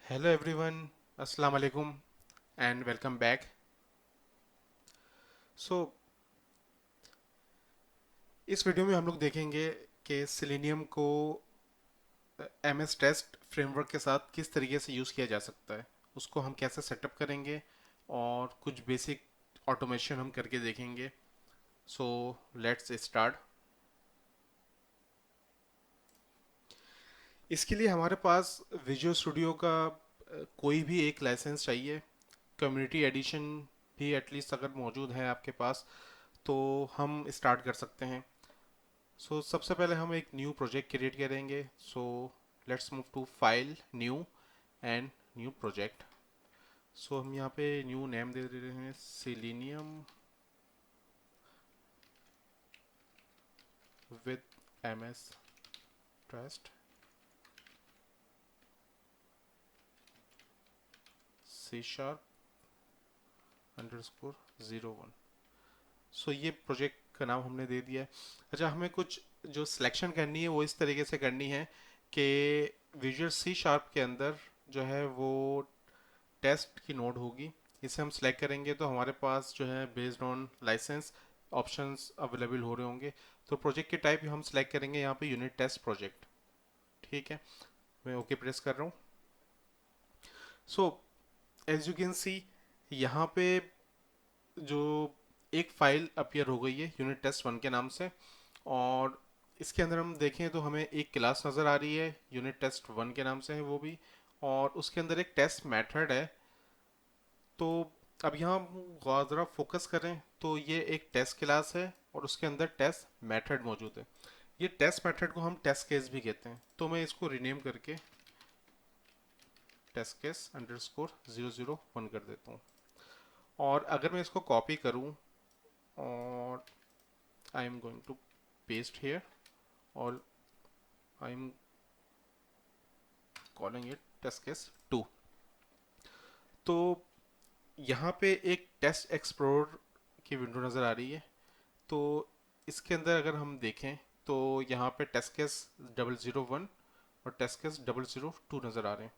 Hello everyone, अस्सलाम वालेकुम and welcome back. सो इस वीडियो में हम लोग देखेंगे कि सिलेनियम को एमएस टेस्ट फ्रेमवर्क के साथ किस तरीके से यूज़ किया जा सकता है, उसको हम कैसे सेटअप करेंगे और कुछ बेसिक ऑटोमेशन हम करके देखेंगे। So let's start. इसके लिए हमारे पास विजुअल स्टूडियो का कोई भी एक लाइसेंस चाहिए। कम्युनिटी एडिशन भी एटलीस्ट अगर मौजूद है आपके पास तो हम स्टार्ट कर सकते हैं। सबसे पहले हम एक न्यू प्रोजेक्ट क्रिएट करेंगे। Let's move to file, new and new project. हम यहाँ पे न्यू नेम दे रहे हैं selenium with MS trust C sharp underscore 01। ये प्रोजेक्ट का नाम हमने दे दिया है। अच्छा, हमें कुछ जो सिलेक्शन करनी है वो इस तरीके से करनी है कि विजुअल सी शार्प के अंदर जो है वो टेस्ट की नोड होगी। इसे हम सेलेक्ट करेंगे तो हमारे पास जो है based on license options available हो रहे होंगे। तो प्रोजेक्ट के टाइप हम सेलेक्ट करेंगे यहाँ पे यूनिट टेस्ट प्रोजेक्ट। ठीक है, मैं ओके प्रेस कर रहा हूँ। So as you can see यहाँ पे जो एक फाइल अपीयर हो गई है यूनिट टेस्ट वन के नाम से। और इसके अंदर हम देखें तो हमें एक क्लास नज़र आ रही है यूनिट टेस्ट वन के नाम से है वो भी। और उसके अंदर एक टेस्ट मेथड है। तो अब यहाँ ज़रा फोकस करें तो ये एक टेस्ट क्लास है और उसके अंदर टेस्ट मेथड मौजूद है। ये टेस्ट मेथड को हम टेस्ट केस भी कहते हैं, तो मैं इसको रीनेम करके टेस्ट केस अंडरस्कोर 001 कर देता हूँ। और अगर मैं इसको कॉपी करूँ और I am going to paste here और I am calling it test case 2। तो यहाँ पे एक टेस्ट एक्सप्लोर की विंडो नज़र आ रही है। तो इसके अंदर अगर हम देखें तो यहाँ पे टेस्ट केस 001 और टेस्ट केस 002 नज़र आ रहे हैं।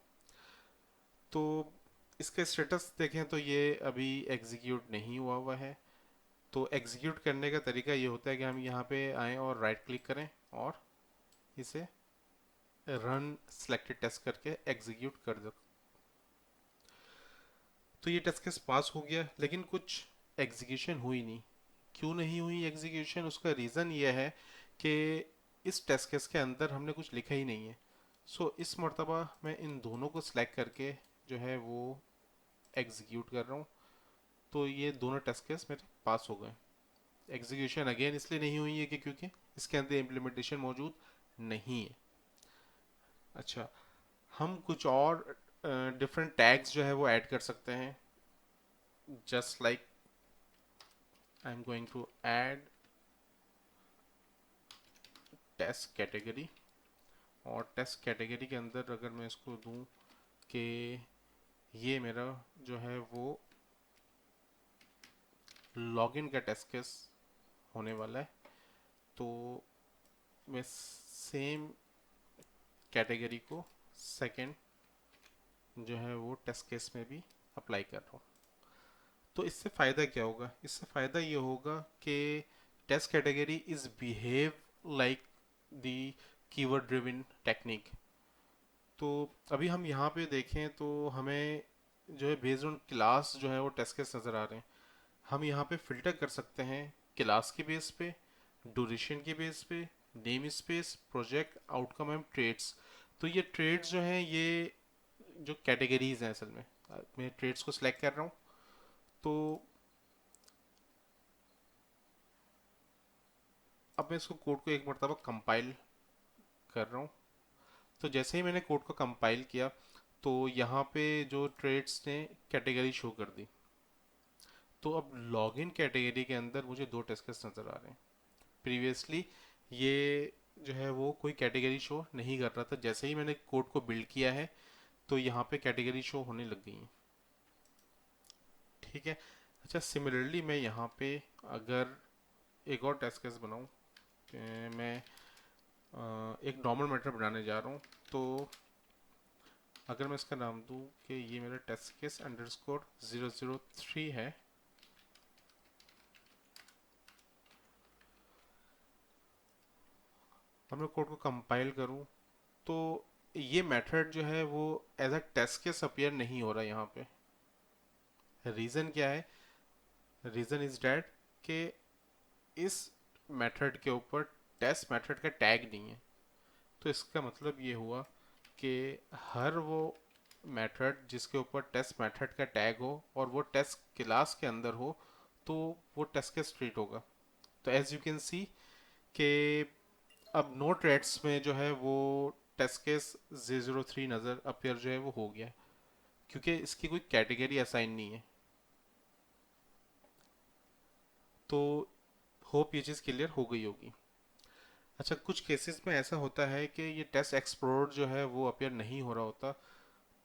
तो इसके स्टेटस देखें तो ये अभी एग्जीक्यूट नहीं हुआ हुआ है। तो एग्जीक्यूट करने का तरीका ये होता है कि हम यहाँ पे आएँ और राइट क्लिक करें और इसे रन सिलेक्टेड टेस्ट करके एग्जीक्यूट कर दो। तो ये टेस्ट केस पास हो गया लेकिन कुछ एग्जीक्यूशन हुई नहीं। क्यों नहीं हुई एग्जीक्यूशन, उसका रीज़न ये है कि इस टेस्ट केस के अंदर हमने कुछ लिखा ही नहीं है। इस मर्तबा मैं इन दोनों को सिलेक्ट करके जो है वो एग्जीक्यूट कर रहा हूँ। तो ये दोनों टेस्ट केस मेरे पास हो गए। एग्जीक्यूशन अगेन इसलिए नहीं हुई है कि क्योंकि इसके अंदर इम्प्लीमेंटेशन मौजूद नहीं है। अच्छा, हम कुछ और डिफरेंट टैग्स जो है वो ऐड कर सकते हैं। Just like I am going to add test category. और टेस्ट कैटेगरी के अंदर अगर मैं इसको दूं कि ये मेरा जो है वो लॉगिन का टेस्ट केस होने वाला है। तो मैं सेम कैटेगरी को सेकंड जो है वो टेस्ट केस में भी अप्लाई कर रहा हूँ। तो इससे फ़ायदा क्या होगा, इससे फ़ायदा ये होगा कि test category is behave like the keyword driven technique. तो अभी हम यहाँ पे देखें तो हमें जो है बेस्ड ऑन क्लास जो है वो टेस्ट केस नज़र आ रहे हैं। हम यहाँ पे फिल्टर कर सकते हैं क्लास के बेस पे, ड्यूरेशन के बेस पे, name space, project outcome and trades. तो ये ट्रेड्स जो हैं ये जो कैटेगरीज हैं असल में, मैं ट्रेड्स को सिलेक्ट कर रहा हूँ। तो अब मैं इसको कोड को एक मरतबा कंपाइल कर रहा हूँ। तो जैसे ही मैंने कोड को कंपाइल किया तो यहाँ पे जो ट्रेड्स ने कैटेगरी शो कर दी। तो अब लॉगिन कैटेगरी के अंदर मुझे दो टेस्ट केस नज़र आ रहे हैं। प्रीवियसली ये जो है वो कोई कैटेगरी शो नहीं कर रहा था, जैसे ही मैंने कोड को बिल्ड किया है तो यहाँ पे कैटेगरी शो होने लग गई है। ठीक है। अच्छा, सिमिलरली मैं यहाँ पे अगर एक और टेस्ट केस बनाऊँ, मैं एक नॉर्मल मैटर बनाने जा रहा हूँ। तो अगर मैं इसका नाम दूं कि ये मेरा टेस्ट केस अंडरस्कोर 003 है, और मैं कोड को कंपाइल करूं, तो ये मेथड जो है वो as a test case appear नहीं हो रहा यहाँ पे। रीज़न क्या है? रीज़न इज डैट कि इस मेथड के ऊपर टेस्ट मेथड का टैग नहीं है। तो इसका मतलब ये हुआ कि हर वो मेथड जिसके ऊपर टेस्ट मेथड का टैग हो और वो टेस्ट क्लास के अंदर हो, तो वो टेस्ट केस ट्रीट होगा। तो एज यू कैन सी कि अब नो थ्रेड्स में जो है वो टेस्ट केस 003 नज़र अपीयर जो है वो हो गया, क्योंकि इसकी कोई कैटेगरी असाइन नहीं है। तो होप ये चीज़ क्लियर हो गई होगी। अच्छा, कुछ केसेस में ऐसा होता है कि ये टेस्ट एक्सप्लोर जो है वो अपीयर नहीं हो रहा होता,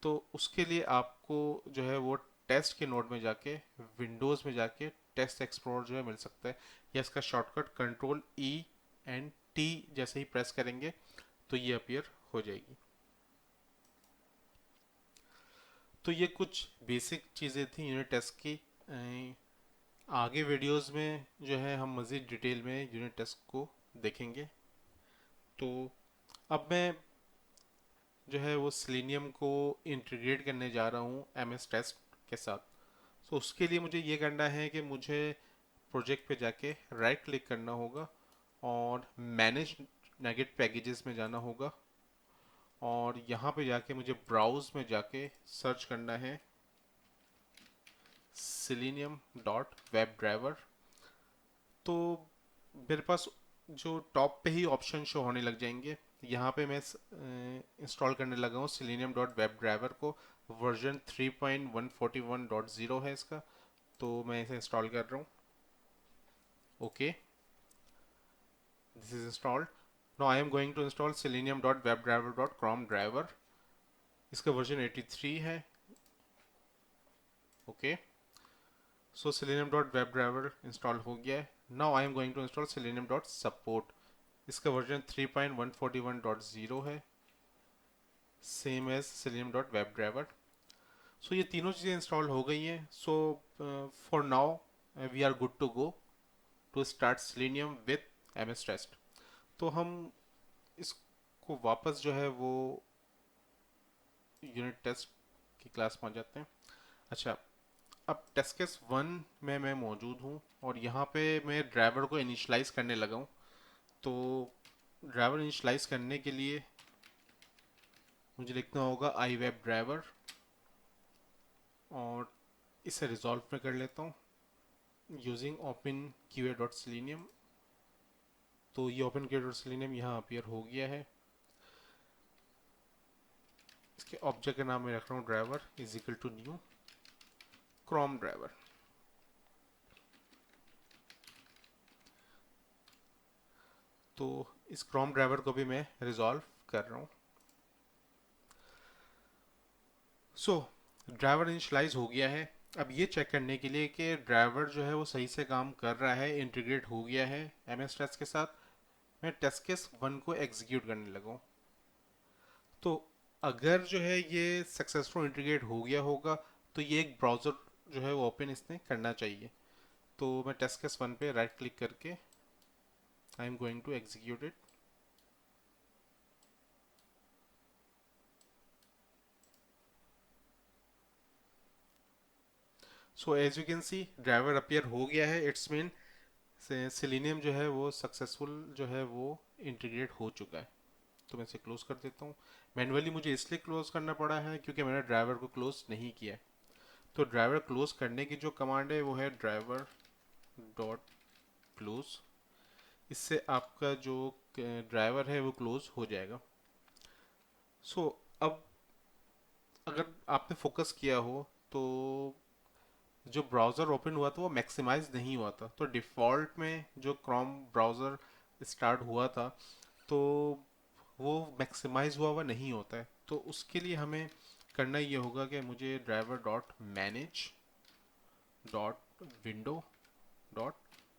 तो उसके लिए आपको जो है वो टेस्ट के नोड में जाके, विंडोज़ में जाके टेस्ट एक्सप्लोर जो है मिल सकता है, या इसका shortcut control E and T जैसे ही प्रेस करेंगे तो ये अपीयर हो जाएगी। तो ये कुछ बेसिक चीज़ें थी यूनिट टेस्ट की। आगे वीडियोस में जो है हम मज़ीद डिटेल में यूनिट टेस्ट को देखेंगे। तो अब मैं जो है वो सेलेनियम को इंटीग्रेट करने जा रहा हूँ एम एस टेस्ट के साथ। तो उसके लिए मुझे ये करना है कि मुझे प्रोजेक्ट पे जाके राइट क्लिक करना होगा और मैनेज नेगेट पैकेजेस में जाना होगा, और यहाँ पे जाके मुझे ब्राउज में जाके सर्च करना है selenium डॉट वेब ड्राइवर। तो मेरे पास जो टॉप पे ही ऑप्शन शो होने लग जाएंगे। यहाँ पे मैं इंस्टॉल करने लगा हूँ selenium डॉट वेब ड्राइवर को। वर्जन 3.141.0 है इसका, तो मैं इसे इंस्टॉल कर रहा हूँ। Okay, this is installed. Now I am going to install selenium dot web driver dot chrome driver. इसका वर्जन 83 है। Okay, so selenium dot web driver install हो गया है। Now I am going to install selenium dot support. इसका version 3.141.0 है, same as selenium dot web driver. So ये तीनों चीज़ें इंस्टॉल हो गई हैं। So for now we are good to go to start selenium with MS test. तो हम इसको वापस जो है वो यूनिट टेस्ट की क्लास पहुंच जाते हैं। अच्छा, अब टेस्ट केस 1 में मैं मौजूद हूँ, और यहाँ पे मैं ड्राइवर को इनिशलाइज करने लगा हूँ। तो ड्राइवर इनिशलाइज करने के लिए मुझे लिखना होगा आई वेब ड्राइवर, और इसे रिजॉल्व में कर लेता हूँ using open QA dot selenium। तो ये ओपन क्यूए डॉट selenium यहाँ अपीयर हो गया है। इसके ऑब्जेक्ट का नाम मैं रख रहा हूँ driver is equal to new chrome driver. तो इस क्रोम ड्राइवर को भी मैं रिजॉल्व कर रहा हूँ। सो ड्राइवर इनिशलाइज हो गया है। अब ये चेक करने के लिए कि ड्राइवर जो है वो सही से काम कर रहा है, इंटीग्रेट हो गया है एम एस टेस्ट के साथ, मैं टेस्ट केस 1 को एग्जीक्यूट करने लगा हूँ। तो अगर जो है ये सक्सेसफुल इंटीग्रेट हो गया होगा, तो ये एक ब्राउज़र जो है वो ओपन इसने करना चाहिए। तो मैं टेस्ट केस 1 पे राइट क्लिक करके I am going to execute it. So as you can see driver appear हो गया है। इट्स मीन सेलेनियम जो है वो सक्सेसफुल जो है वो इंटीग्रेट हो चुका है। तो मैं इसे क्लोज कर देता हूँ। मैनुअली मुझे इसलिए क्लोज करना पड़ा है क्योंकि मैंने ड्राइवर को क्लोज नहीं किया है। तो ड्राइवर क्लोज करने की जो कमांड है वो है ड्राइवर डॉट क्लोज। इससे आपका जो ड्राइवर है वो क्लोज हो जाएगा। सो अब अगर आपने फोकस किया हो, तो जो ब्राउज़र ओपन हुआ था वो मैक्सिमाइज नहीं हुआ था। तो डिफ़ॉल्ट में जो क्रोम ब्राउज़र स्टार्ट हुआ था, तो वो मैक्सिमाइज हुआ हुआ नहीं होता है। तो उसके लिए हमें करना ये होगा कि मुझे driver dot manage dot window dot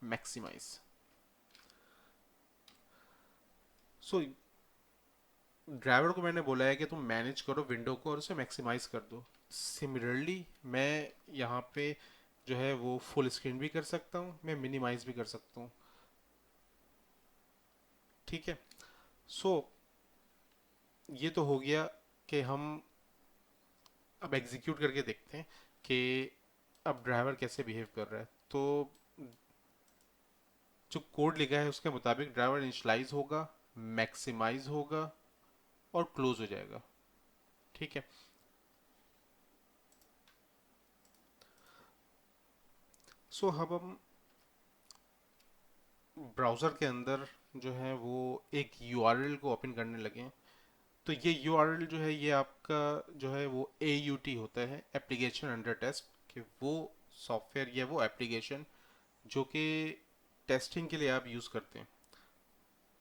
maximize. So driver को मैंने बोला है कि तुम मैनेज करो विंडो को और उसे मैक्सिमाइज कर दो। सिमिलरली मैं यहाँ पे जो है वो फुल स्क्रीन भी कर सकता हूँ, मैं मिनिमाइज भी कर सकता हूँ। ठीक है। सो ये तो हो गया कि हम अब एग्जीक्यूट करके देखते हैं कि अब ड्राइवर कैसे बिहेव कर रहा है। तो जो कोड लिखा है उसके मुताबिक ड्राइवर इनिशलाइज होगा, मैक्सिमाइज होगा और क्लोज हो जाएगा। ठीक है। सो अब हम ब्राउज़र के अंदर जो है वो एक यूआरएल को ओपन करने लगे हैं। तो ये यूआरएल जो है ये आपका जो है वो AUT होता है, एप्लीकेशन अंडर टेस्ट, कि वो सॉफ्टवेयर या वो एप्लीकेशन जो कि टेस्टिंग के लिए आप यूज़ करते हैं।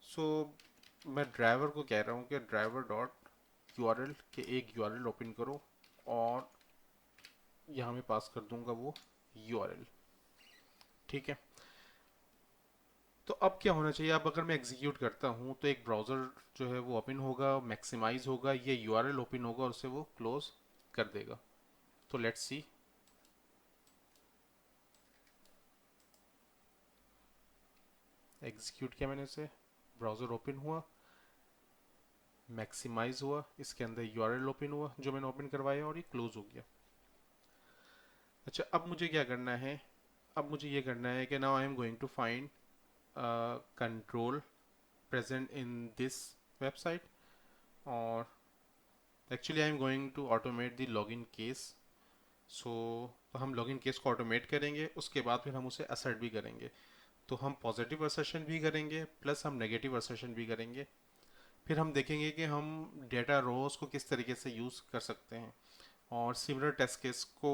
सो मैं ड्राइवर को कह रहा हूँ कि ड्राइवर डॉट यूआरएल के एक यूआरएल ओपन करो और यहाँ मैं पास कर दूंगा वो यूआरएल। ठीक है। तो अब क्या होना चाहिए, अब अगर मैं एग्जीक्यूट करता हूँ तो एक ब्राउज़र जो है वो ओपन होगा, मैक्सिमाइज होगा, ये यूआरएल ओपन होगा और उसे वो क्लोज कर देगा। तो लेट्स सी। एग्जीक्यूट किया मैंने उसे, ब्राउज़र ओपन हुआ, मैक्सिमाइज हुआ, इसके अंदर यूआरएल ओपन हुआ जो मैंने ओपन करवाया और ये क्लोज हो गया। अच्छा, अब मुझे क्या करना है, अब मुझे ये करना है कि now I am going to find control present in this website, और actually I am going to automate the login case. So हम लॉगिन केस को ऑटोमेट करेंगे, उसके बाद फिर हम उसे असर्ट भी करेंगे। तो हम पॉजिटिव असर्शन भी करेंगे प्लस हम नेगेटिव असर्शन भी करेंगे। फिर हम देखेंगे कि हम डेटा रोज को किस तरीके से यूज़ कर सकते हैं, और सिमिलर टेस्ट केस को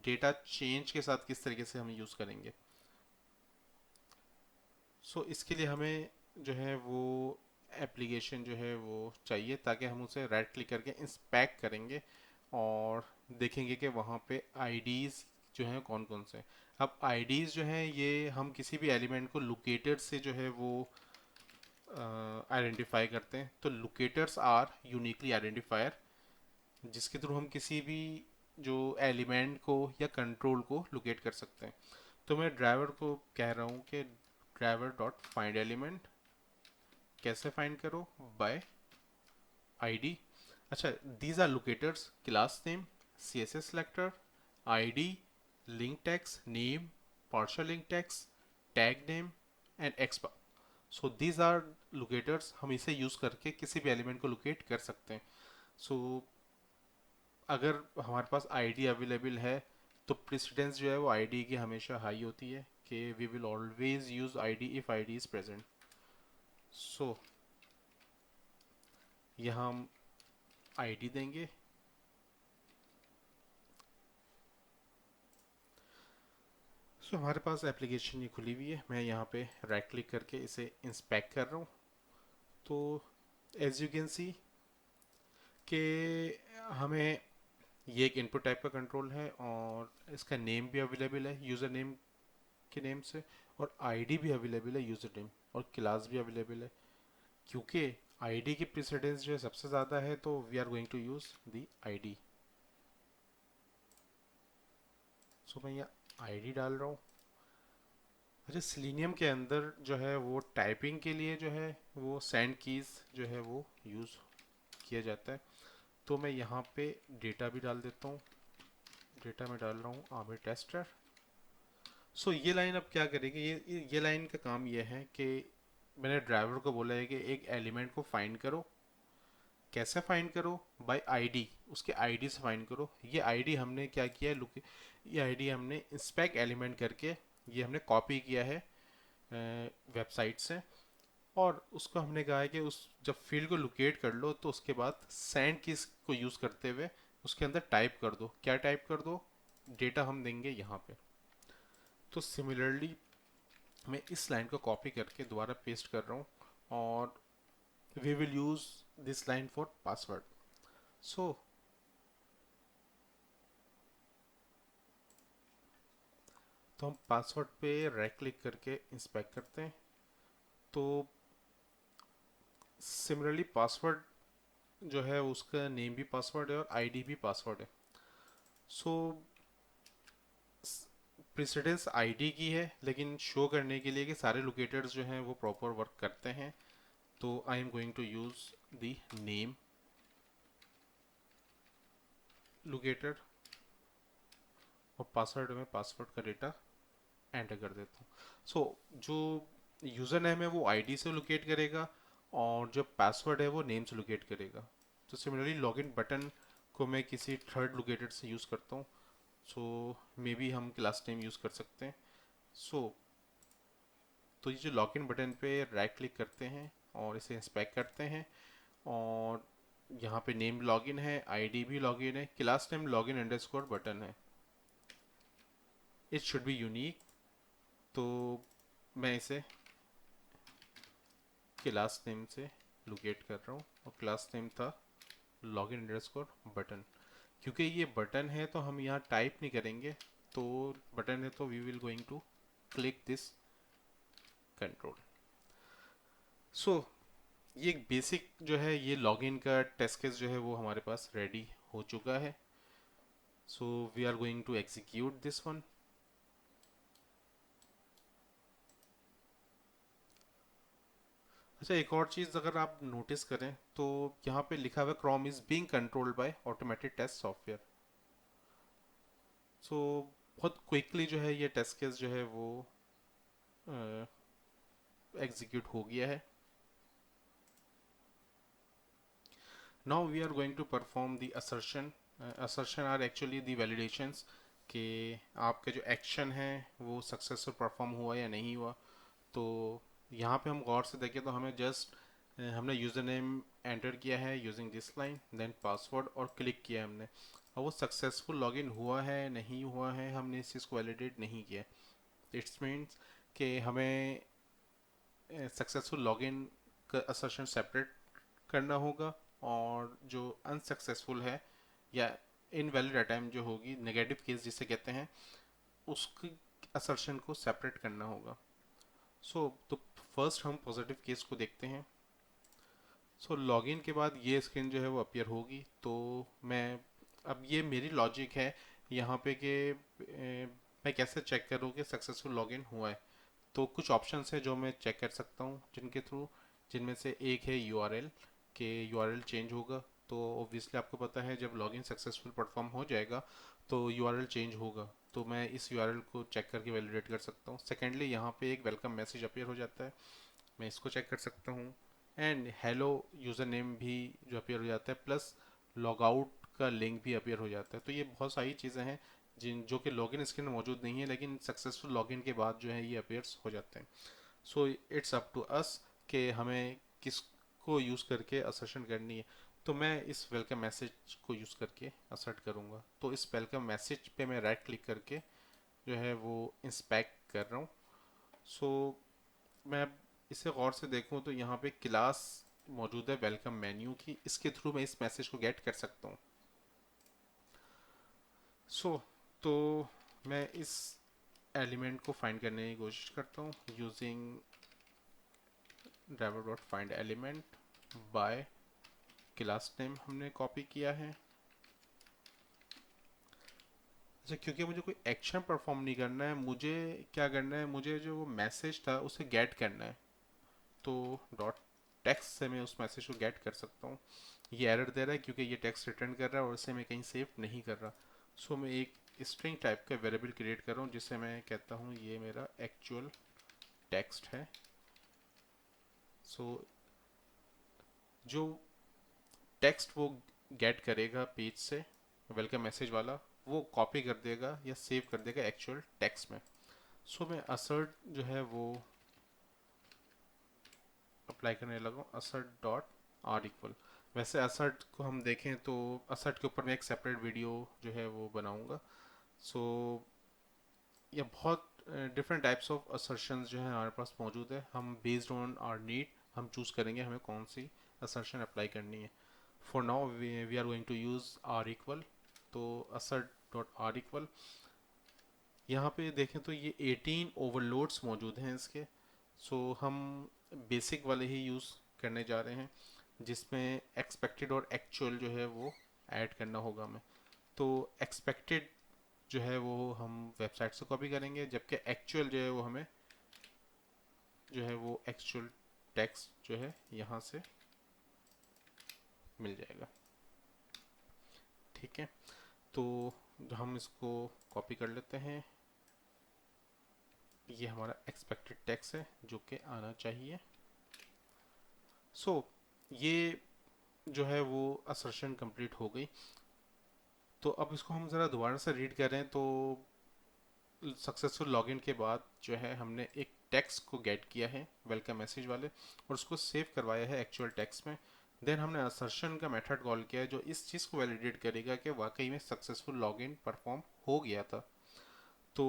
डेटा चेंज के साथ किस तरीके से हम यूज़ करेंगे। सो इसके लिए हमें जो है वो एप्लीकेशन जो है वो चाहिए, ताकि हम उसे राइट क्लिक करके इंस्पेक्ट करेंगे और देखेंगे कि वहाँ पे आईडीज़ जो हैं कौन कौन से। अब आईडीज़ जो हैं ये हम किसी भी एलिमेंट को लोकेटर से जो है वो आइडेंटिफाई करते हैं। तो लोकेटर्स आर यूनिकली आइडेंटिफायर जिसके थ्रू हम किसी भी जो एलिमेंट को या कंट्रोल को लोकेट कर सकते हैं। तो मैं ड्राइवर को कह रहा हूँ कि ड्राइवर डॉट फाइंड एलिमेंट, कैसे फाइंड करो, बाय आईडी। अच्छा, these are locators, class name, CSS selector, ID, link text name, partial link text, tag name and expand. So these are locators, हम इसे यूज करके किसी भी एलिमेंट को locate कर सकते हैं। सो अगर हमारे पास आईडी अवेलेबल है तो प्रेसिडेंस जो है वो आईडी की हमेशा हाई होती है, कि we will always use ID if ID is present. So यहाँ हम आईडी देंगे। सो हमारे पास एप्लीकेशन ये खुली हुई है, मैं यहाँ पे राइट क्लिक करके इसे इंस्पेक्ट कर रहा हूँ। तो एज यू कैन सी कि हमें ये एक इनपुट टाइप का कंट्रोल है और इसका नेम भी अवेलेबल है यूज़र नेम के नेम से, और आईडी भी अवेलेबल है यूज़र नेम, और क्लास भी अवेलेबल है। क्योंकि आईडी की प्रेसिडेंस जो है सबसे ज़्यादा है तो we are going to use the ID. So मैं यहाँ आईडी डाल रहा हूँ। अच्छा, सिलेनियम के अंदर जो है वो टाइपिंग के लिए जो है वो सैंड कीज़ जो है वो यूज़ किया जाता है। तो मैं यहाँ पे डेटा भी डाल देता हूँ। डेटा में डाल रहा हूँ आमिर टेस्टर। सो ये लाइन अब क्या करेगी, ये लाइन का काम ये है कि मैंने ड्राइवर को बोला है कि एक एलिमेंट को फाइंड करो। कैसे फाइंड करो, बाय आईडी, उसके आईडी से फाइंड करो। ये आईडी हमने क्या किया है, लुक, ये आईडी हमने इंस्पेक्ट एलिमेंट करके ये हमने कॉपी किया है वेबसाइट से, और उसको हमने कहा है कि उस जब फील्ड को लोकेट कर लो तो उसके बाद सैंड कीज को यूज़ करते हुए उसके अंदर टाइप कर दो। क्या टाइप कर दो, डेटा हम देंगे यहाँ पे। तो सिमिलरली मैं इस लाइन को कॉपी करके दोबारा पेस्ट कर रहा हूँ, और we will use this line for password. So तो हम पासवर्ड पे राइट क्लिक करके इंस्पेक्ट करते हैं। तो सिमिलरली पासवर्ड जो है उसका नेम भी पासवर्ड है और आईडी भी पासवर्ड है। सो प्रेसिडेंस आईडी की है, लेकिन शो करने के लिए कि सारे लोकेटर्स जो हैं वो प्रॉपर वर्क करते हैं, तो I am going to use the name locator, और पासवर्ड में पासवर्ड का डेटा एंटर कर देता हूँ। सो जो यूज़र नेम है वो आईडी से लोकेट करेगा, और जो पासवर्ड है वो नेम से लोकेट करेगा। तो सिमिलरली लॉगिन बटन को मैं किसी थर्ड लोकेटर से यूज़ करता हूँ। सो मे बी हम क्लास नेम यूज़ कर सकते हैं। सो तो ये जो लॉगिन बटन पे राइट क्लिक करते हैं और इसे इंस्पेक्ट करते हैं, और यहाँ पे नेम लॉगिन है, आईडी भी लॉगिन है, class name login underscore button है, इट शुड बी यूनिक। तो मैं इसे क्लास नेम से लोकेट कर रहा हूँ, और क्लास नेम था लॉगिन अंडरस्कोर बटन। क्योंकि ये बटन है तो हम यहाँ टाइप नहीं करेंगे, तो बटन है तो we will going to click this control. So ये एक बेसिक जो है ये लॉगिन का टेस्ट केस जो है वो हमारे पास रेडी हो चुका है। So we are going to execute this one. अच्छा, एक और चीज़ अगर आप नोटिस करें तो यहाँ पे लिखा हुआ है Chrome is being controlled by automated test software. So बहुत क्विकली जो है ये टेस्ट केस जो है वो एग्जीक्यूट हो गया है। Now we are going to perform the assertion. Assertion are actually the validations कि आपका जो एक्शन है वो सक्सेसफुल परफॉर्म हुआ या नहीं हुआ। तो यहाँ पे हम गौर से देखें तो हमें जस्ट हमने यूज़र नेम एंटर किया है using this line, then password, और क्लिक किया हमने, और वो सक्सेसफुल लॉगिन हुआ है नहीं हुआ है हमने इस चीज़ को वैलिडेट नहीं किया। इट्स मीन्स कि हमें सक्सेसफुल लॉगिन का असर्शन सेपरेट करना होगा, और जो अनसक्सेसफुल है या इनवैलिड अटैम्प्ट जो होगी, नेगेटिव केस जिसे कहते हैं, उसकी असर्शन को सेपरेट करना होगा। तो फर्स्ट हम पॉजिटिव केस को देखते हैं। लॉगिन के बाद ये स्क्रीन जो है वो अपीयर होगी। तो मैं अब ये मेरी लॉजिक है यहाँ पे कि मैं कैसे चेक करूँ कि सक्सेसफुल लॉगिन हुआ है। तो कुछ ऑप्शंस है जो मैं चेक कर सकता हूँ जिनके थ्रू, जिनमें से एक है यूआरएल, कि यूआरएल चेंज होगा। तो ऑब्वियसली आपको पता है जब लॉगिन सक्सेसफुल परफॉर्म हो जाएगा तो यूआरएल चेंज होगा, तो मैं इस यूआरएल को चेक करके वैलिडेट कर सकता हूँ। सेकेंडली यहाँ पे एक वेलकम मैसेज अपीयर हो जाता है, मैं इसको चेक कर सकता हूँ। एंड हेलो यूज़र नेम भी जो अपीयर हो जाता है, प्लस लॉग आउट का लिंक भी अपीयर हो जाता है। तो ये बहुत सारी चीज़ें हैं जिन जो कि लॉगिन स्क्रीन में मौजूद नहीं है, लेकिन सक्सेसफुल लॉगिन के बाद जो है ये अपीयर्स हो जाते हैं। So it's up to us कि हमें किसको यूज़ करके असर्शन करनी है। तो मैं इस वेलकम मैसेज को यूज़ करके असर्ट करूँगा। तो इस वेलकम मैसेज पे मैं राइट क्लिक करके जो है वो इंस्पेक्ट कर रहा हूँ। सो मैं इसे गौर से देखूँ तो यहाँ पे क्लास मौजूद है वेलकम मेन्यू की, इसके थ्रू मैं इस मैसेज को गेट कर सकता हूँ। सो तो मैं इस एलिमेंट को फाइंड करने की कोशिश करता हूँ using driver dot find element by class name हमने कॉपी किया है। अच्छा, क्योंकि मुझे कोई एक्शन परफॉर्म नहीं करना है, मुझे क्या करना है, मुझे जो वो मैसेज था उसे गेट करना है। तो डॉट टेक्स्ट से मैं उस मैसेज को गेट कर सकता हूँ। ये एरर दे रहा है क्योंकि ये टेक्स्ट रिटर्न कर रहा है और इसे मैं कहीं सेव नहीं कर रहा। सो मैं एक स्ट्रिंग टाइप का वेरिएबल क्रिएट कर रहा हूँ जिसे मैं कहता हूँ ये मेरा एक्चुअल टेक्स्ट है। सो जो टेक्स्ट वो गेट करेगा पेज से वेलकम मैसेज वाला, वो कॉपी कर देगा या सेव कर देगा एक्चुअल टेक्स्ट में। सो मैं असर्ट जो है वो अप्लाई करने लगा, असर्ट डॉट आर इक्वल। वैसे असर्ट को हम देखें तो असर्ट के ऊपर मैं एक सेपरेट वीडियो जो है वो बनाऊंगा। सो ये बहुत डिफरेंट टाइप्स ऑफ असर्शंस जो है हमारे पास मौजूद है। हम बेस्ड ऑन आर नीड हम चूज़ करेंगे हमें कौन सी असर्शन अप्लाई करनी है। For now we are going to use are equal. तो असर्ट डॉट आर इक्वल, यहाँ पे देखें तो ये 18 ओवरलोड्स मौजूद हैं इसके। सो हम बेसिक वाले ही यूज़ करने जा रहे हैं। जिसमें एक्सपेक्टेड और एक्चुअल जो है वो ऐड करना होगा हमें। तो एक्सपेक्टेड जो है वो हम वेबसाइट से कॉपी करेंगे, जबकि एक्चुअल जो है वो हमें जो है वो एक्चुअल टेक्स्ट जो है यहाँ से मिल जाएगा। ठीक है, तो हम इसको कॉपी कर लेते हैं। ये हमारा एक्सपेक्टेड टेक्स्ट है जो कि आना चाहिए। सो ये जो है वो असर्शन कंप्लीट हो गई। तो अब इसको हम ज़रा दोबारा से रीड करें तो सक्सेसफुल लॉगिन के बाद जो है हमने एक टेक्स्ट को गेट किया है वेलकम मैसेज वाले, और उसको सेव करवाया है एक्चुअल टेक्स्ट में। देन हमने असर्शन का मेथड कॉल किया है जो इस चीज़ को वैलिडेट करेगा कि वाकई में सक्सेसफुल लॉगिन परफॉर्म हो गया था। तो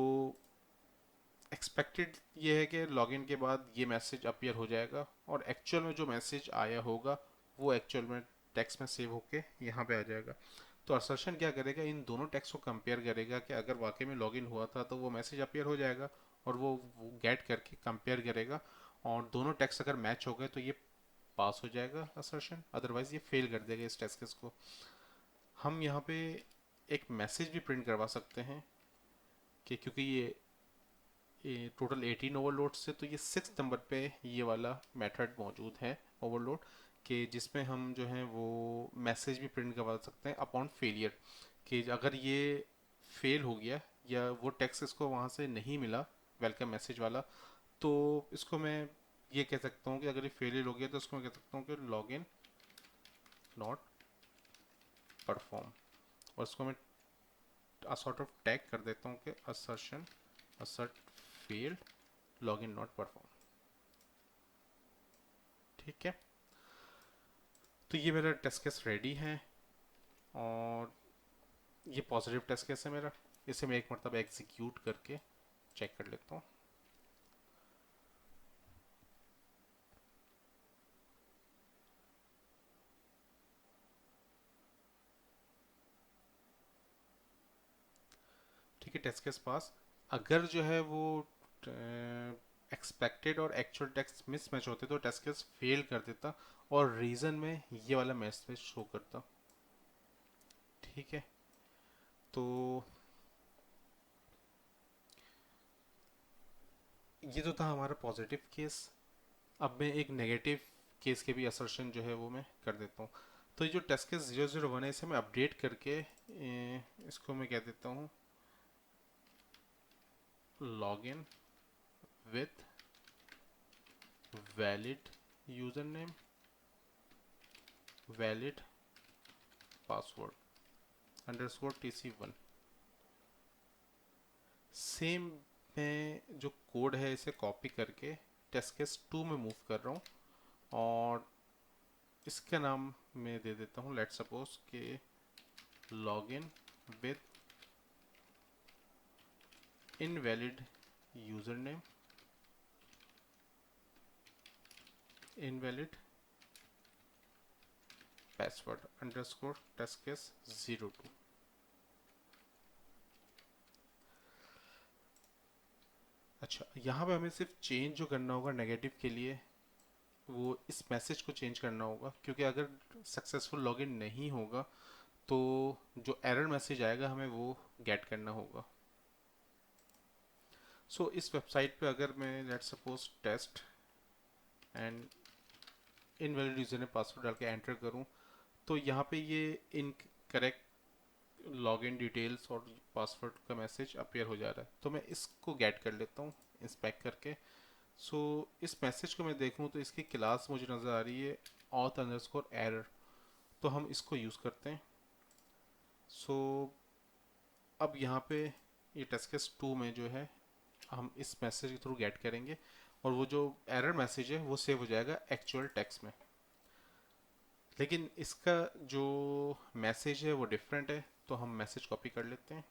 एक्सपेक्टेड ये है कि लॉगिन के बाद ये मैसेज अपीयर हो जाएगा, और एक्चुअल में जो मैसेज आया होगा वो एक्चुअल में टेक्स्ट में सेव होके यहाँ पे आ जाएगा। तो असर्शन क्या करेगा, इन दोनों टेक्स्ट को कंपेयर करेगा कि अगर वाकई में लॉगिन हुआ था तो वो मैसेज अपीयर हो जाएगा, और वो गेट करके कंपेयर करेगा, और दोनों टेक्स्ट अगर मैच हो गए तो ये पास हो जाएगा असर्शन, अदरवाइज ये फेल कर देगा इस टेस्ट केस को। हम यहाँ पे एक मैसेज भी प्रिंट करवा सकते हैं कि क्योंकि ये टोटल 18 ओवरलोड से, तो ये 6 नंबर पे ये वाला मेथड मौजूद है ओवरलोड के, जिसमें हम जो है वो मैसेज भी प्रिंट करवा सकते हैं अपॉन फेलियर, कि अगर ये फेल हो गया या वो टेक्स्ट इसको वहाँ से नहीं मिला वेलकम मैसेज वाला, तो इसको मैं ये कह सकता हूँ कि अगर ये फेलियर हो गया तो इसको मैं कह सकता हूँ कि लॉग इन नॉट परफॉर्म, और इसको मैं सॉर्ट ऑफ टैग कर देता हूँ कि assertion assert failed log in not perform. ठीक है, तो ये मेरा टेस्ट केस रेडी है, और ये पॉजिटिव टेस्ट केस है मेरा। इसे मैं एक मरतबा एग्जीक्यूट करके चेक कर लेता हूँ। ठीक है, टेस्ट केस पास। अगर जो है वो एक्सपेक्टेड और एक्चुअल टेक्स्ट मिसमैच होते तो टेस्ट केस फेल कर देता, और रीजन में ये वाला मैसेज शो करता। ठीक है, तो ये तो था हमारा पॉजिटिव केस। अब मैं एक नेगेटिव केस के भी असर्शन जो है वो मैं कर देता हूँ। तो ये जो टेस्ट केस 001 है इसे मैं अपडेट करके इसको मैं कह देता हूँ login with valid user name valid password underscore TC1। Same मैं जो कोड है इसे कॉपी करके टेस्ट केस 2 में मूव कर रहा हूँ, और इसका नाम मैं दे देता हूँ लेट सपोज के login with invalid user name invalid password underscore test case 02। अच्छा, यहाँ पे हमें सिर्फ चेंज जो करना होगा नेगेटिव के लिए वो इस मैसेज को चेंज करना होगा, क्योंकि अगर सक्सेसफुल लॉगिन नहीं होगा तो जो एरर मैसेज आएगा हमें वो गेट करना होगा। सो इस वेबसाइट पे अगर मैं let suppose test and invalid user ने पासवर्ड डाल के एंटर करूं, तो यहाँ पे ये इनकरेक्ट लॉगिन डिटेल्स और पासवर्ड का मैसेज अपीयर हो जा रहा है। तो मैं इसको गेट कर लेता हूँ इंस्पेक्ट करके। सो इस मैसेज को मैं देखूँ तो इसकी क्लास मुझे नज़र आ रही है auth अंडरस्कोर एरर, तो हम इसको यूज़ करते हैं। सो अब यहाँ पे ये टेस्ट केस 2 में जो है हम इस मैसेज के थ्रू गेट करेंगे, और वो जो एरर मैसेज है वो सेव हो जाएगा एक्चुअल टेक्स्ट में। लेकिन इसका जो मैसेज है वो डिफरेंट है, तो हम मैसेज कॉपी कर लेते हैं।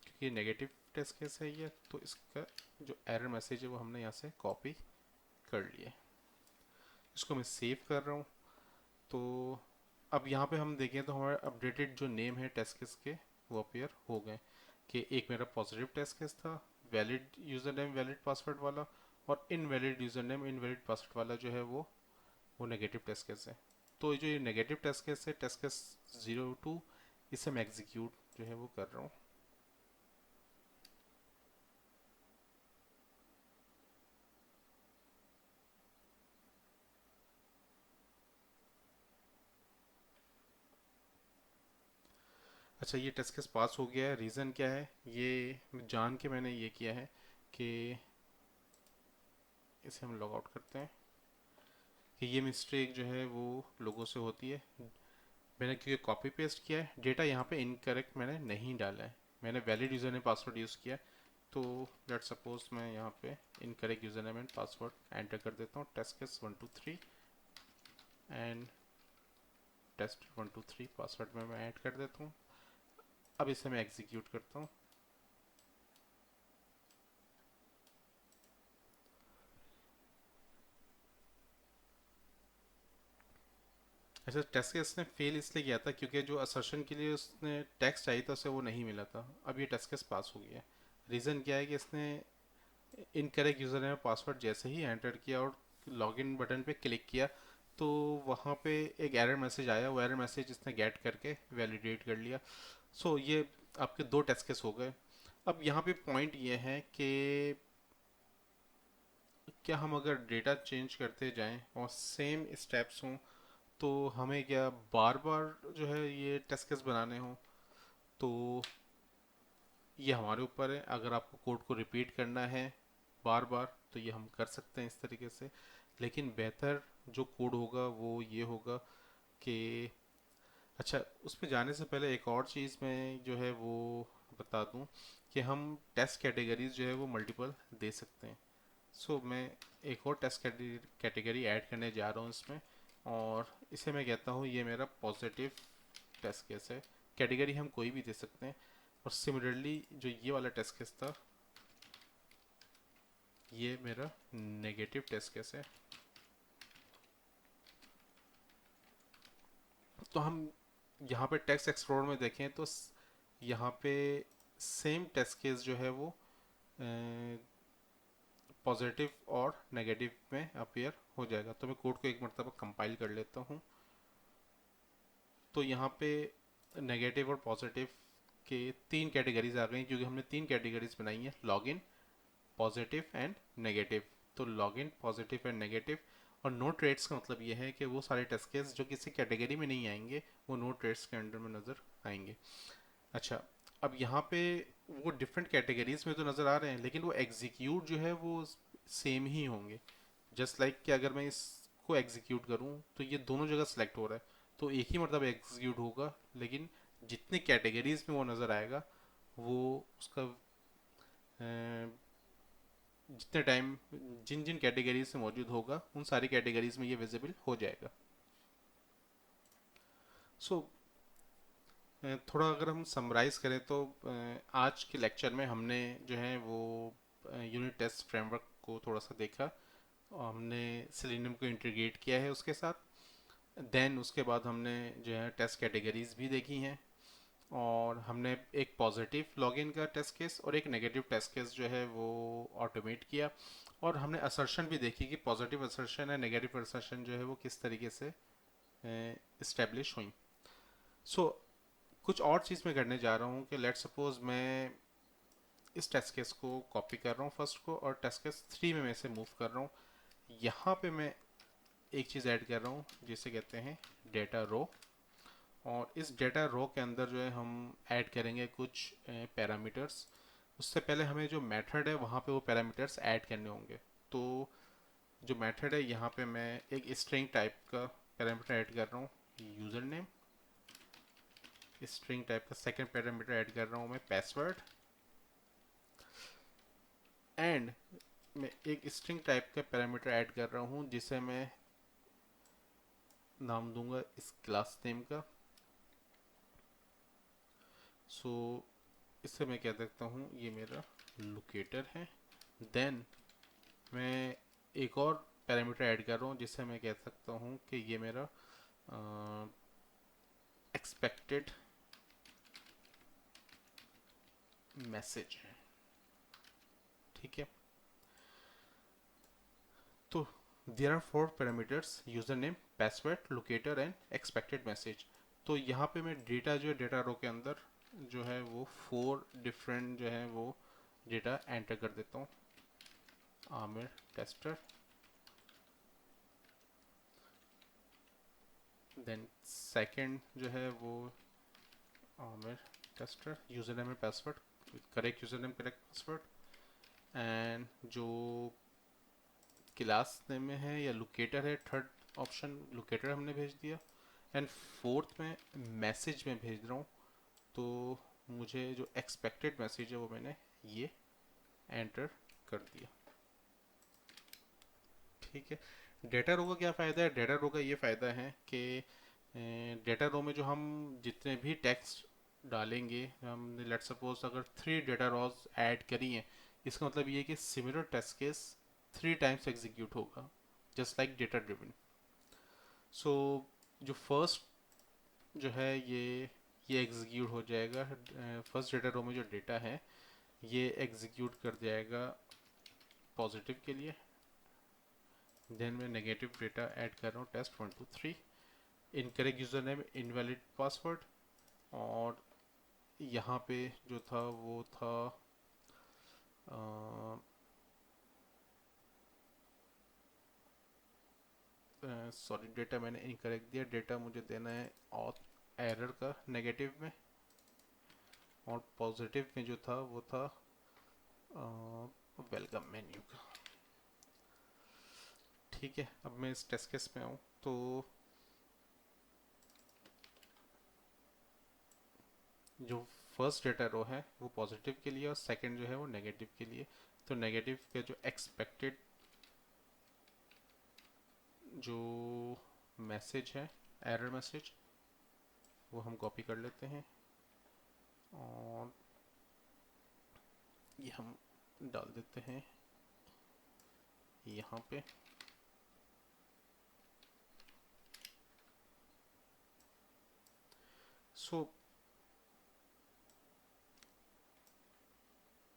क्योंकि ये नेगेटिव टेस्ट केस है ये, तो इसका जो एरर मैसेज है वो हमने यहाँ से कॉपी कर लिया। इसको मैं सेव कर रहा हूँ। तो अब यहाँ पे हम देखें तो हमारे अपडेटेड जो नेम है टेस्ट केस के वो अपीयर हो गए। कि एक मेरा पॉजिटिव टेस्ट केस था, valid user name valid password वाला, और invalid user name invalid password वाला जो है वो नेगेटिव टेस्ट केस है। तो जो ये नेगेटिव टेस्ट केस है, टेस्ट केस 02, इसे मैं एग्जीक्यूट जो है वो कर रहा हूँ। अच्छा, ये टेस्ट केस पास हो गया है। रीज़न क्या है, ये जान के मैंने ये किया है कि इसे हम लॉग आउट करते हैं कि ये मिस्टेक जो है वो लोगों से होती है। मैंने क्योंकि कॉपी पेस्ट किया है, डेटा यहाँ पे इनकरेक्ट मैंने नहीं डाला है, मैंने valid user name password use किया है। तो लेट सपोज मैं यहाँ पे incorrect user name and password enter कर देता हूँ, test case 123 and test 123 password में मैं ऐड कर देता हूँ। अब इसे मैं एग्जीक्यूट करता हूँ। अच्छा, टेस्ट केस ने फेल इसलिए किया था क्योंकि जो असर्शन के लिए उसने टेक्स्ट चाहिए था उसे वो नहीं मिला था। अब ये टेस्ट केस पास हो गया है। रीज़न क्या है कि इसने इनकरेक्ट यूज़र नेम पासवर्ड जैसे ही एंटर किया और लॉगिन बटन पे क्लिक किया, तो वहाँ पे एक एरर मैसेज आया, वो एरर मैसेज इसने गेट करके वैलिडेट कर लिया। सो ये आपके दो टेस्ट केस हो गए। अब यहाँ पे पॉइंट ये है कि क्या हम अगर डेटा चेंज करते जाएं और सेम स्टेप्स हों, तो हमें क्या बार बार जो है ये टेस्ट केस बनाने हों? तो ये हमारे ऊपर है। अगर आपको कोड को रिपीट करना है बार बार, तो ये हम कर सकते हैं इस तरीके से। लेकिन बेहतर जो कोड होगा वो ये होगा कि, अच्छा, उस पे जाने से पहले एक और चीज़ मैं जो है वो बता दूं कि हम टेस्ट कैटेगरीज जो है वो मल्टीपल दे सकते हैं। सो मैं एक और टेस्ट कैटेगरी ऐड करने जा रहा हूँ इसमें, और इसे मैं कहता हूँ ये मेरा पॉजिटिव टेस्ट केस है। कैटेगरी हम कोई भी दे सकते हैं। और सिमिलरली जो ये वाला टेस्ट केस था, ये मेरा नेगेटिव टेस्ट केस है। तो हम यहाँ पे टेक्स्ट एक्सप्लोरर में देखें तो यहाँ पे सेम टेस्ट केस जो है वो पॉजिटिव और नेगेटिव में अपीयर हो जाएगा। तो मैं कोड को एक मरतबा कंपाइल कर लेता हूँ। तो यहाँ पे नेगेटिव और पॉजिटिव के तीन कैटेगरीज आ गई, क्योंकि हमने तीन कैटेगरीज बनाई है, लॉगिन, पॉजिटिव एंड नेगेटिव। तो लॉगिन, पॉजिटिव एंड नेगेटिव। और नो ट्रेड्स का मतलब ये है कि वो सारे टेस्ट केस जो किसी कैटेगरी में नहीं आएंगे वो नो ट्रेड्स के अंडर में नज़र आएंगे। अच्छा, अब यहाँ पे वो डिफरेंट कैटेगरीज में तो नज़र आ रहे हैं, लेकिन वो एग्जीक्यूट जो है वो सेम ही होंगे। जस्ट लाइक कि अगर मैं इसको एग्जीक्यूट करूँ तो ये दोनों जगह सेलेक्ट हो रहा है, तो एक ही मतलब एग्जीक्यूट होगा, लेकिन जितने कैटेगरीज में वो नज़र आएगा वो उसका जितने टाइम जिन जिन कैटेगरीज से मौजूद होगा उन सारी कैटेगरीज में ये विजिबल हो जाएगा। सो थोड़ा अगर हम समराइज करें तो आज के लेक्चर में हमने जो है वो यूनिट टेस्ट फ्रेमवर्क को थोड़ा सा देखा, और हमने सेलेनियम को इंटीग्रेट किया है उसके साथ। देन उसके बाद हमने जो है टेस्ट कैटेगरीज भी देखी हैं, और हमने एक पॉजिटिव लॉगिन का टेस्ट केस और एक नेगेटिव टेस्ट केस जो है वो ऑटोमेट किया। और हमने असर्शन भी देखी कि पॉजिटिव असर्शन है, नेगेटिव असर्शन जो है वो किस तरीके से इस्टेब्लिश हुई। सो कुछ और चीज़ मैं करने जा रहा हूँ कि लेट सपोज मैं इस टेस्ट केस को कॉपी कर रहा हूँ फर्स्ट को, और टेस्ट केस 3 में मैं इसे मूव कर रहा हूँ। यहाँ पे मैं एक चीज़ ऐड कर रहा हूँ जिसे कहते हैं डेटा रो। और इस डेटा रो के अंदर जो है हम ऐड करेंगे कुछ पैरामीटर्स। उससे पहले हमें जो मेथड है वहाँ पे वो पैरामीटर्स ऐड करने होंगे। तो जो मेथड है यहाँ पे मैं एक स्ट्रिंग टाइप का पैरामीटर ऐड कर रहा हूँ, यूज़र नेम। स्ट्रिंग टाइप का सेकंड पैरामीटर ऐड कर रहा हूँ मैं, पासवर्ड। एंड मैं एक स्ट्रिंग टाइप का पैरामीटर ऐड कर रहा हूँ जिसे मैं नाम दूंगा इस क्लास नेम का। सो इससे मैं कह सकता हूँ ये मेरा लोकेटर है। देन मैं एक और पैरामीटर ऐड कर रहा हूँ जिससे मैं कह सकता हूँ कि ये मेरा एक्सपेक्टेड मैसेज है। ठीक है, तो there are 4 parameters, user name, password, locator and expected message. तो यहाँ पे मैं डेटा जो है डेटा रो के अंदर जो है वो 4 डिफरेंट जो है वो डेटा एंटर कर देता हूँ। आमिर टेस्टर, देन सेकंड जो है वो Aamir tester, user name and password, correct user name correct password, and जो क्लास नेम में है या लोकेटर है, थर्ड ऑप्शन लोकेटर हमने भेज दिया, एंड फोर्थ में मैसेज में भेज रहा हूँ। तो मुझे जो एक्सपेक्टेड मैसेज है वो मैंने ये एंटर कर दिया। ठीक है, डेटा रो का क्या फ़ायदा है? डेटा रो का ये फ़ायदा है कि डेटा रो में जो हम जितने भी टेक्स्ट डालेंगे, हमने लेट सपोज अगर 3 डेटा रोज ऐड करी हैं, इसका मतलब ये है कि similar test case 3 times execute होगा, just like data driven. So जो फर्स्ट जो है ये एग्जीक्यूट हो जाएगा। फर्स्ट डेटा रो में जो डेटा है ये एग्जीक्यूट कर जाएगा पॉजिटिव के लिए। देन मैं नेगेटिव डेटा ऐड कर रहा हूँ, test 1 2 3, incorrect user name, invalid password, और यहाँ पे जो था वो था सॉरी डेटा मैंने इनकरेक्ट दिया, डेटा मुझे देना है ऑथ एरर का नेगेटिव में, और पॉजिटिव में जो था वो था वेलकम मेन्यू का। ठीक है, अब मैं इस टेस्ट केस में आऊँ तो जो फर्स्ट डेटा रो है वो पॉजिटिव के लिए और सेकंड जो है वो नेगेटिव के लिए। तो नेगेटिव के जो एक्सपेक्टेड जो मैसेज है, एरर मैसेज, वो हम कॉपी कर लेते हैं और ये हम डाल देते हैं यहाँ पे। सो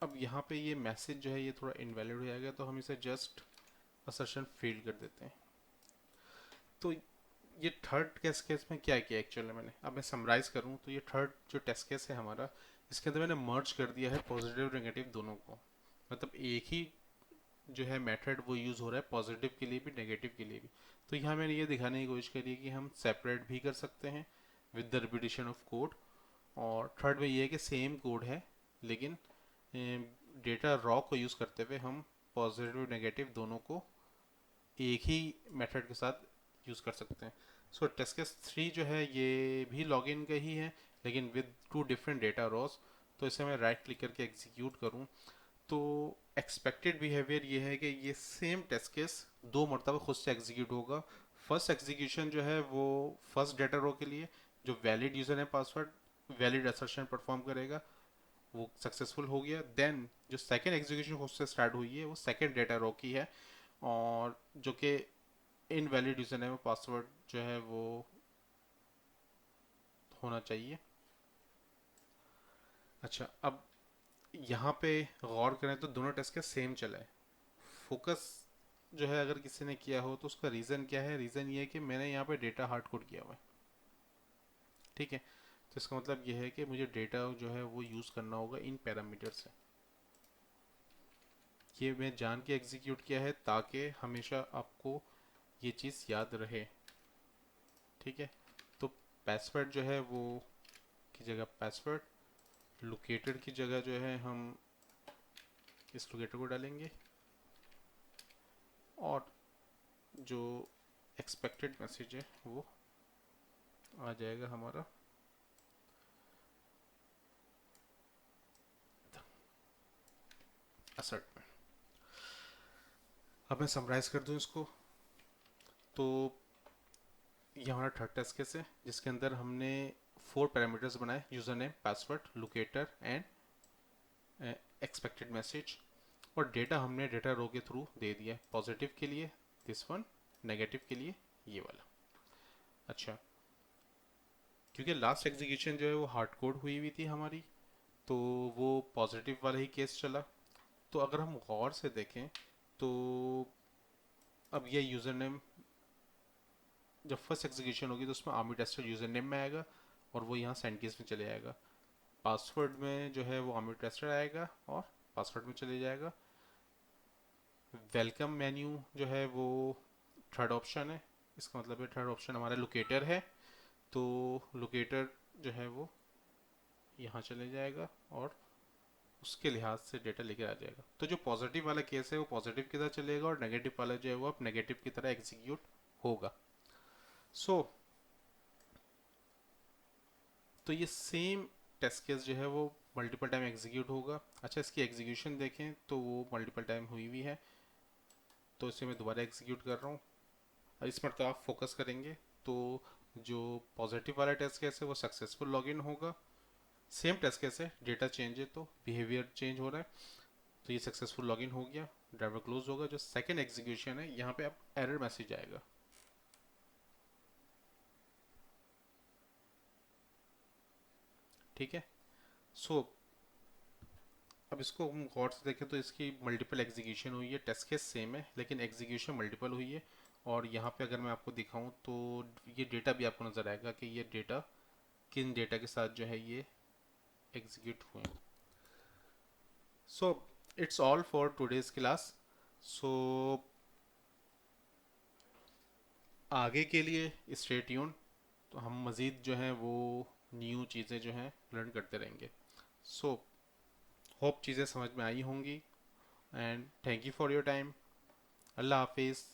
अब यहाँ पे ये मैसेज जो है ये थोड़ा इनवैलिड हो जाएगा, तो हम इसे जस्ट असर्शन फेल्ड कर देते हैं। तो ये थर्ड टेस्ट केस में क्या किया एक्चुअली मैंने, अब मैं समराइज करूँ तो ये थर्ड जो टेस्ट केस है हमारा, इसके अंदर मैंने मर्ज कर दिया है पॉजिटिव नेगेटिव दोनों को। मतलब एक ही जो है मेथड वो यूज़ हो रहा है पॉजिटिव के लिए भी नेगेटिव के लिए भी। तो यहाँ मैंने ये दिखाने की कोशिश करी है कि हम सेपरेट भी कर सकते हैं with the repetition of code, और थर्ड में ये है कि सेम कोड है लेकिन डेटा रॉ को यूज़ करते हुए हम पॉजिटिव नेगेटिव दोनों को एक ही मेथड के साथ यूज़ कर सकते हैं। सो टेस्ट केस 3 जो है ये भी लॉगिन का ही है लेकिन विद 2 डिफरेंट डेटा रॉस। तो इसे मैं राइट क्लिक करके एग्जीक्यूट करूँ तो एक्सपेक्टेड बिहेवियर ये है कि ये सेम टेस्ट केस 2 मरतबा खुद से एग्जीक्यूट होगा। फर्स्ट एग्जीक्यूशन जो है वो फर्स्ट डेटा रो के लिए जो वैलिड यूज़र है पासवर्ड वैलिड असर्शन परफॉर्म करेगा, वो सक्सेसफुल हो गया। देन जो सेकंड एग्जीक्यूशन खुद से स्टार्ट हुई है वो सेकंड डेटा रो की है, और जो कि इनवैलिड यूज़र नेम पासवर्ड जो है वो होना चाहिए। अच्छा, अब यहाँ पे गौर करें तो दोनों टेस्ट के सेम चला है। फोकस जो है अगर किसी ने किया हो तो उसका रीज़न क्या है? रीज़न ये है कि मैंने यहाँ पे डेटा हार्ड कोड किया हुआ है। ठीक है, तो इसका मतलब ये है कि मुझे डेटा जो है वो यूज़ करना होगा इन पैरामीटर से। ये मैं जान के एग्जीक्यूट किया है ताकि हमेशा आपको ये चीज़ याद रहे। ठीक है, तो पासवर्ड जो है वो की जगह पासवर्ड, लोकेटेड की जगह जो है हम इस लोकेटर को डालेंगे, और जो एक्सपेक्टेड मैसेज है वो आ जाएगा हमारा असर्ट में। अब मैं समराइज कर दूं इसको तो ये हमारा थर्ड टेस्ट केस है जिसके अंदर हमने 4 पैरामीटर्स बनाए, user name, password, locator and expected message, और डेटा हमने डेटा रो के थ्रू दे दिया, पॉजिटिव के लिए दिस वन, नेगेटिव के लिए ये वाला। अच्छा, क्योंकि लास्ट एग्जीक्यूशन जो है वो हार्ड कोड हुई हुई थी हमारी, तो वो पॉजिटिव वाला ही केस चला। तो अगर हम गौर से देखें तो अब ये यूज़र नेम जब फर्स्ट एग्जीक्यूशन होगी तो उसमें आर्मी टेस्टर यूज़र नेम में आएगा और वो यहाँ सेंड केस में चले जाएगा। पासवर्ड में जो है वो आर्मी टेस्टर आएगा और पासवर्ड में चले जाएगा। वेलकम मेन्यू जो है वो थर्ड ऑप्शन है, इसका मतलब है थर्ड ऑप्शन हमारा लोकेटर है, तो लोकेटर जो है वो यहाँ चले जाएगा और उसके लिहाज से डेटा लेकर आ जाएगा। तो जो पॉजिटिव वाला केस है वो पॉजिटिव की तरह चलेगा और नेगेटिव वाला जो है वो अब नेगेटिव की तरह एग्जीक्यूट होगा। सो तो ये सेम टेस्ट केस जो है वो मल्टीपल टाइम एग्जीक्यूट होगा। अच्छा, इसकी एग्जीक्यूशन देखें तो वो मल्टीपल टाइम हुई हुई है, तो इसे मैं दोबारा एग्जीक्यूट कर रहा हूँ। इस पर तो आप फोकस करेंगे तो जो पॉजिटिव वाला टेस्ट केस है वो सक्सेसफुल लॉगिन होगा। सेम टेस्ट केस है, डेटा चेंज है तो बिहेवियर चेंज हो रहा है, तो ये सक्सेसफुल लॉगिन हो गया, ड्राइवर क्लोज होगा। जो सेकंड एग्जीक्यूशन है यहाँ पे अब एरर मैसेज आएगा। ठीक है। सो अब इसको हम गौर से देखें तो इसकी मल्टीपल एग्जीक्यूशन हुई है, टेस्ट केस सेम है लेकिन एग्जीक्यूशन मल्टीपल हुई है। और यहाँ पे अगर मैं आपको दिखाऊं तो ये डेटा भी आपको नज़र आएगा कि ये डेटा किन डेटा के साथ जो है ये एग्जीक्यूट हुए। So it's all for today's class. So आगे के लिए स्टे ट्यून, तो हम मज़ीद जो हैं वो न्यू चीज़ें जो हैं लर्न करते रहेंगे। सो होप चीज़ें समझ में आई होंगी and thank you for your time. अल्लाह हाफिज़।